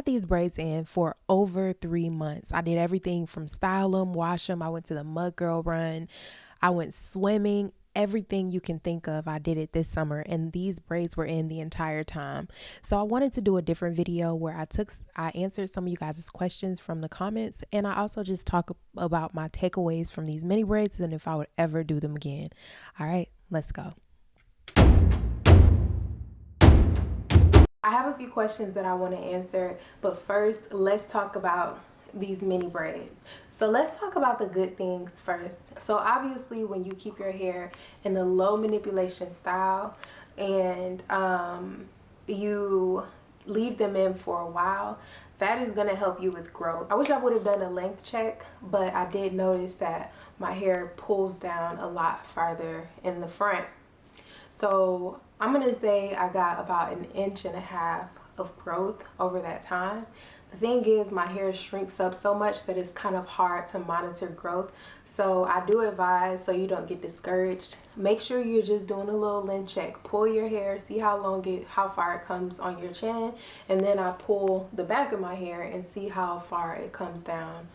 had these braids in for over 3 months. I did everything from style them, wash them. I went to the mud girl run. I went swimming. Everything you can think of, I did it this summer, and these braids were in the entire time. So I wanted to do a different video where I answered some of you guys' questions from the comments, and I also just talk about my takeaways from these mini braids and if I would ever do them again. All right, let's go. I have a few questions that I want to answer, but first let's talk about these mini braids. So let's talk about the good things first. So obviously when you keep your hair in a low manipulation style and you leave them in for a while, that is going to help you with growth. I wish I would have done a length check, but I did notice that my hair pulls down a lot farther in the front. So I'm going to say I got about 1.5 inches of growth over that time. The thing is, my hair shrinks up so much that it's kind of hard to monitor growth. So I do advise, so you don't get discouraged, make sure you're just doing a little length check. Pull your hair, see how far it comes on your chin, and then I pull the back of my hair and see how far it comes down,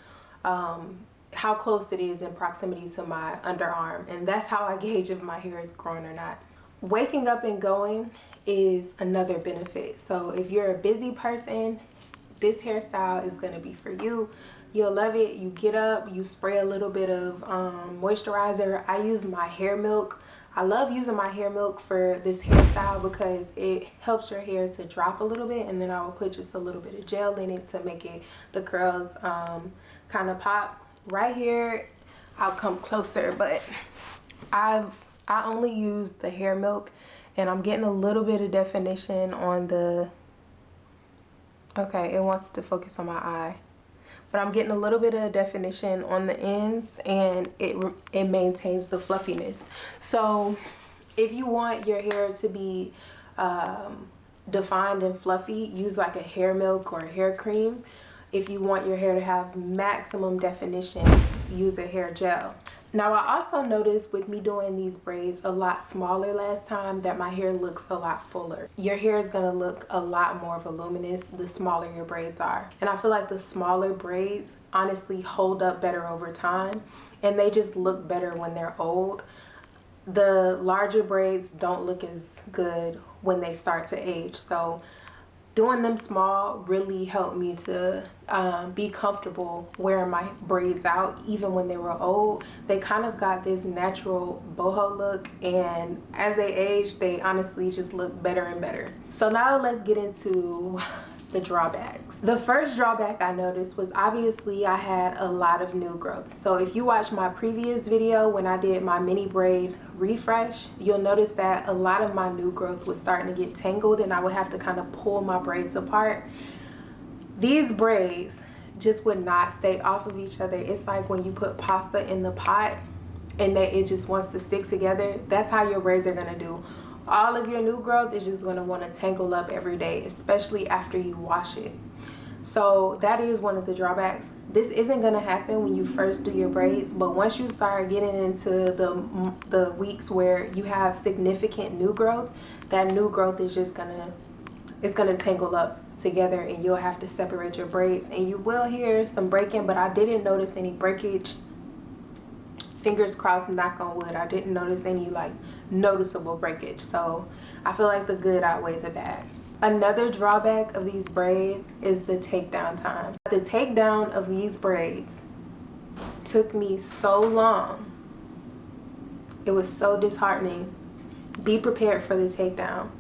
how close it is in proximity to my underarm, and that's how I gauge if my hair is growing or not. Waking up and going is another benefit. So if you're a busy person, this hairstyle is going to be for you. You'll love it. You get up, you spray a little bit of moisturizer. I use my hair milk. I love using my hair milk for this hairstyle because it helps your hair to drop a little bit, and then I will put just a little bit of gel in it to make it the curls kind of pop. Right here, I'll come closer, but I only use the hair milk, and I'm getting a little bit of definition on the, okay, it wants to focus on my eye, but I'm getting a little bit of definition on the ends, and it maintains the fluffiness. So if you want your hair to be defined and fluffy, use like a hair milk or a hair cream. If you want your hair to have maximum definition, use a hair gel. Now I also noticed with me doing these braids a lot smaller last time that my hair looks a lot fuller. Your hair is going to look a lot more voluminous the smaller your braids are. And I feel like the smaller braids honestly hold up better over time, and they just look better when they're old. The larger braids don't look as good when they start to age. So doing them small really helped me to be comfortable wearing my braids out even when they were old. They kind of got this natural boho look, and as they age, they honestly just look better and better. So now let's get into the drawbacks. The first drawback I noticed was obviously I had a lot of new growth. So if you watch my previous video when I did my mini braid refresh, you'll notice that a lot of my new growth was starting to get tangled, and I would have to kind of pull my braids apart. These braids just would not stay off of each other. It's like when you put pasta in the pot and that it just wants to stick together. That's how your braids are going to do. All of your new growth is just going to want to tangle up every day, especially after you wash it. So that is one of the drawbacks. This isn't going to happen when you first do your braids, but once you start getting into the weeks where you have significant new growth, that new growth is just going to tangle up together, and you'll have to separate your braids, and you will hear some breaking, but I didn't notice any breakage. Fingers crossed, knock on wood, I didn't notice any like noticeable breakage. So I feel like the good outweigh the bad. Another drawback of these braids is the takedown time. The takedown of these braids took me so long. It was so disheartening. Be prepared for the takedown.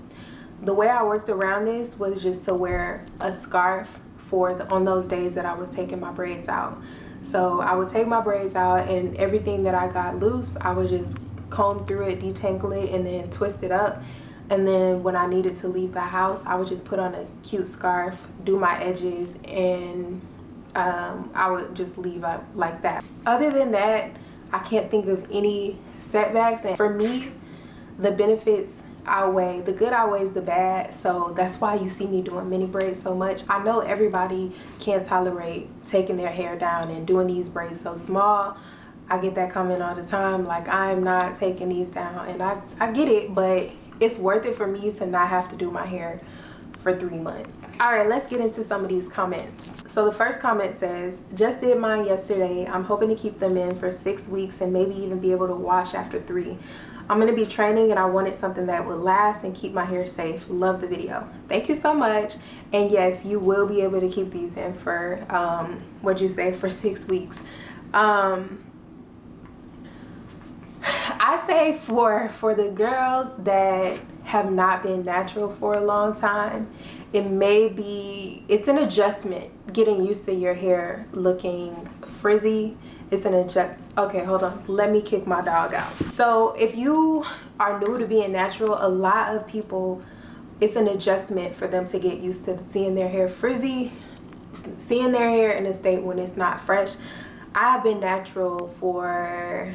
The way I worked around this was just to wear a scarf on those days that I was taking my braids out. So I would take my braids out, and everything that I got loose, I would just comb through it, detangle it, and then twist it up. And then when I needed to leave the house, I would just put on a cute scarf, do my edges, and I would just leave up like that. Other than that, I can't think of any setbacks. And for me, the benefits outweigh, the good outweighs the bad. So that's why you see me doing mini braids so much. I know everybody can't tolerate taking their hair down and doing these braids so small. I get that comment all the time, like, I'm not taking these down, and I get it, but it's worth it for me to not have to do my hair for 3 months. All right, let's get into some of these comments. So the first comment says, just did mine yesterday. I'm hoping to keep them in for 6 weeks and maybe even be able to wash after 3. I'm going to be training and I wanted something that would last and keep my hair safe. Love the video. Thank you so much. And yes, you will be able to keep these in for what'd you say, for 6 weeks. I say for the girls that have not been natural for a long time, it's an adjustment getting used to your hair looking frizzy. It's an okay, hold on, let me kick my dog out. So if you are new to being natural, a lot of people, it's an adjustment for them to get used to seeing their hair frizzy, seeing their hair in a state when it's not fresh. I've been natural for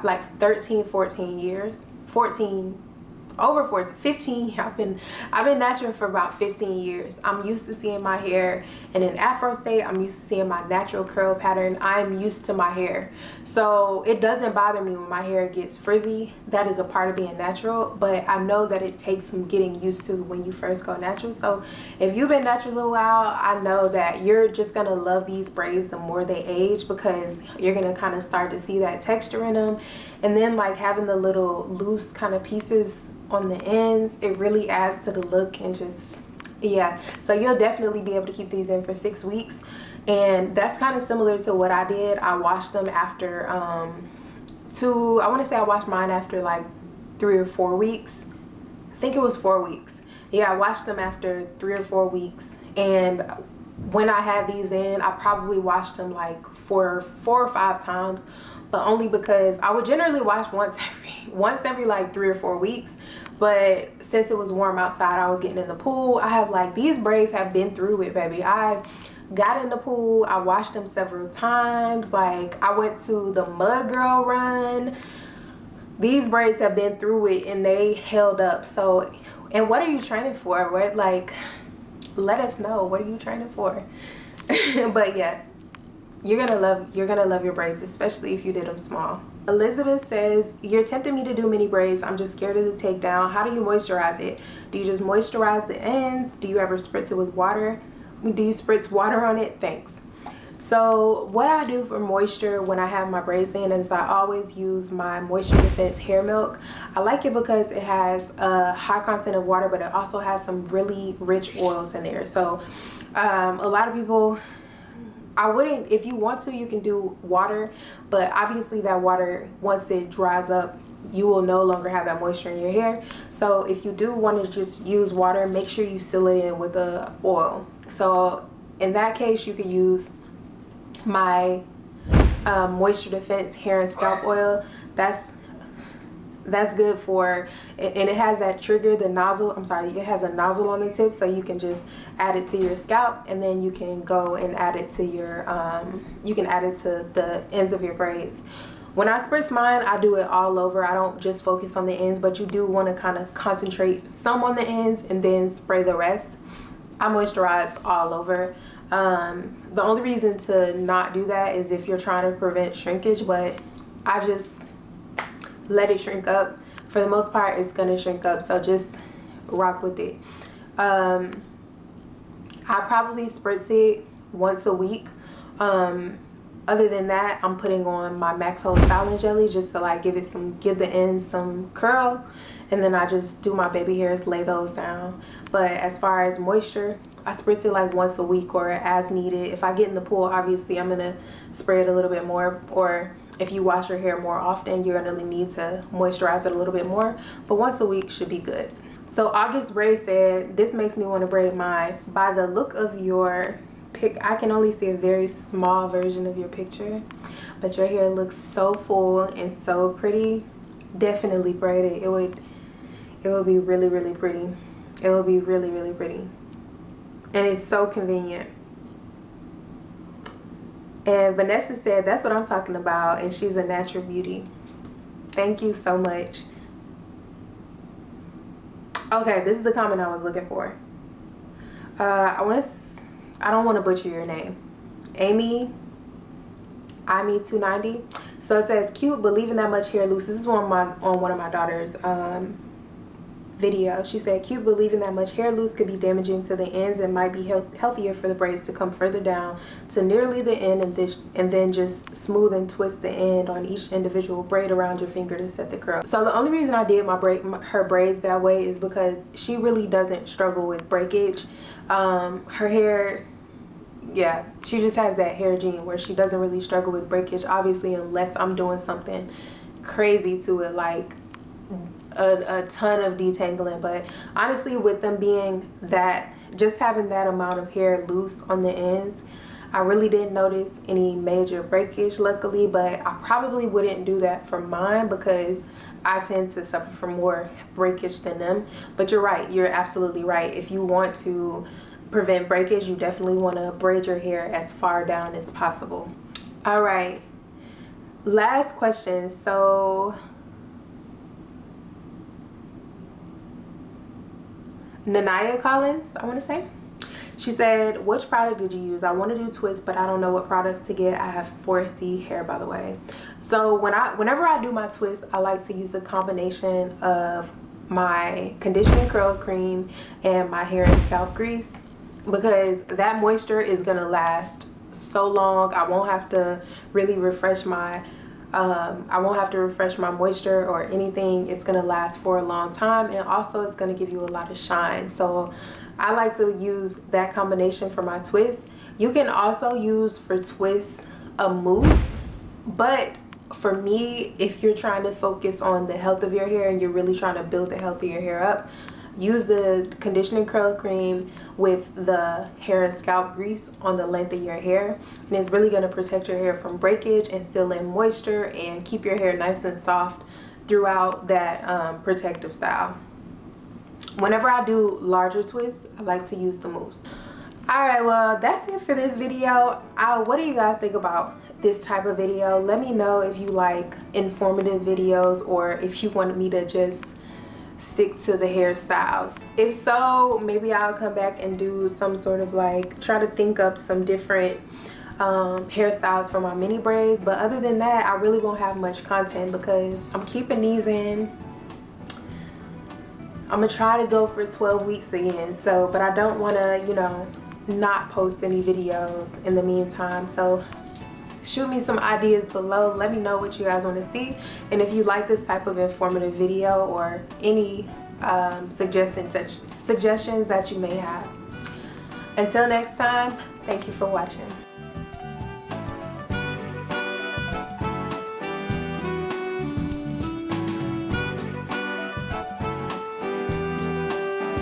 like 13, 14 years, 15. I've been natural for about 15 years. I'm used to seeing my hair in an afro state. I'm used to seeing my natural curl pattern. I'm used to my hair, so it doesn't bother me when my hair gets frizzy. That is a part of being natural, but I know that it takes some getting used to when you first go natural. So if you've been natural a little while, I know that you're just gonna love these braids the more they age, because you're gonna kind of start to see that texture in them, and then like having the little loose kind of pieces on the ends, it really adds to the look. And just, yeah, so you'll definitely be able to keep these in for 6 weeks. And that's kind of similar to what I did. I washed them after I want to say I washed mine after like 3 or 4 weeks. I think it was 4 weeks. Yeah, I washed them after 3 or 4 weeks. And when I had these in, I probably washed them like four or 5 times, but only because I would generally wash once every like 3 or 4 weeks. But since it was warm outside, I was getting in the pool. I have like, these braids have been through it, baby. I got in the pool, I washed them several times. Like, I went to the mud girl run. These braids have been through it and they held up. So, and what are you training for? What, like, let us know, what are you training for? But yeah, you're gonna love your braids, especially if you did them small. Elizabeth says, you're tempting me to do mini braids. I'm just scared of the takedown. How do you moisturize it? Do you just moisturize the ends? Do you ever spritz it with water? Do you spritz water on it? Thanks. So what I do for moisture when I have my braids in is I always use my Moisture Defense hair milk. I like it because it has a high content of water, but it also has some really rich oils in there. So a lot of people, I wouldn't, if you want to, you can do water, but obviously that water, once it dries up, you will no longer have that moisture in your hair. So if you do want to just use water, make sure you seal it in with a oil. So in that case, you could use my Moisture Defense hair and scalp oil. That's good for, and it has that trigger, the nozzle, I'm sorry, it has a nozzle on the tip, so you can just add it to your scalp, and then you can go and add it to your you can add it to the ends of your braids. When I spritz mine, I do it all over. I don't just focus on the ends, but you do want to kind of concentrate some on the ends and then spray the rest. I moisturize all over. The only reason to not do that is if you're trying to prevent shrinkage, but I just let it shrink up. For the most part, it's gonna shrink up, so just rock with it. I probably spritz it once a week. Other than that, I'm putting on my Max Hold styling jelly just to like give the ends some curl, and then I just do my baby hairs, lay those down. But as far as moisture, I spritz it like once a week or as needed. If I get in the pool, obviously I'm gonna spray it a little bit more, or if you wash your hair more often, you're gonna need to moisturize it a little bit more, but once a week should be good. So August Ray said, this makes me want to braid mine. By the look of your pic, I can only see a very small version of your picture, but your hair looks so full and so pretty. Definitely braid it. It would be really, really pretty. It will be really, really pretty. And it's so convenient. And Vanessa said, that's what I'm talking about, and she's a natural beauty. Thank you so much. Okay, this is the comment I was looking for. I don't want to butcher your name. Amy 290. So it says, cute, but leaving that much hair loose. This is on one of my daughter's video. She said, cute, but leaving that much hair loose could be damaging to the ends and might be healthier for the braids to come further down to nearly the end and then just smooth and twist the end on each individual braid around your finger to set the curl. So the only reason I did her braids that way is because she really doesn't struggle with breakage. Her hair, yeah, she just has that hair gene where she doesn't really struggle with breakage, obviously, unless I'm doing something crazy to it, like a ton of detangling. But honestly, with them being that, just having that amount of hair loose on the ends, I really didn't notice any major breakage, luckily. But I probably wouldn't do that for mine because I tend to suffer from more breakage than them. But you're right, you're absolutely right. If you want to prevent breakage, you definitely want to braid your hair as far down as possible. All right, last question. So Nanaya Collins, I want to say, she said, which product did you use? I want to do twists, but I don't know what products to get. I have 4C hair, by the way. So whenever I do my twist, I like to use a combination of my conditioning curl cream and my hair and scalp grease, because that moisture is gonna last so long. I won't have to really refresh my moisture or anything. It's gonna last for a long time, and also it's gonna give you a lot of shine. So I like to use that combination for my twists. You can also use for twists a mousse, but for me, if you're trying to focus on the health of your hair and you're really trying to build the health of your hair up, use the conditioning curl cream with the hair and scalp grease on the length of your hair, and it's really going to protect your hair from breakage and seal in moisture and keep your hair nice and soft throughout that protective style. Whenever I do larger twists, I like to use the mousse. Alright, well, that's it for this video. What do you guys think about this type of video? Let me know if you like informative videos or if you want me to just stick to the hairstyles. If so, maybe I'll come back and do some sort of like, try to think up some different hairstyles for my mini braids. But other than that, I really won't have much content because I'm keeping these in. I'm gonna try to go for 12 weeks again, so, but I don't want to, you know, not post any videos in the meantime. So shoot me some ideas below. Let me know what you guys want to see, and if you like this type of informative video or any suggestions that you may have. Until next time, thank you for watching.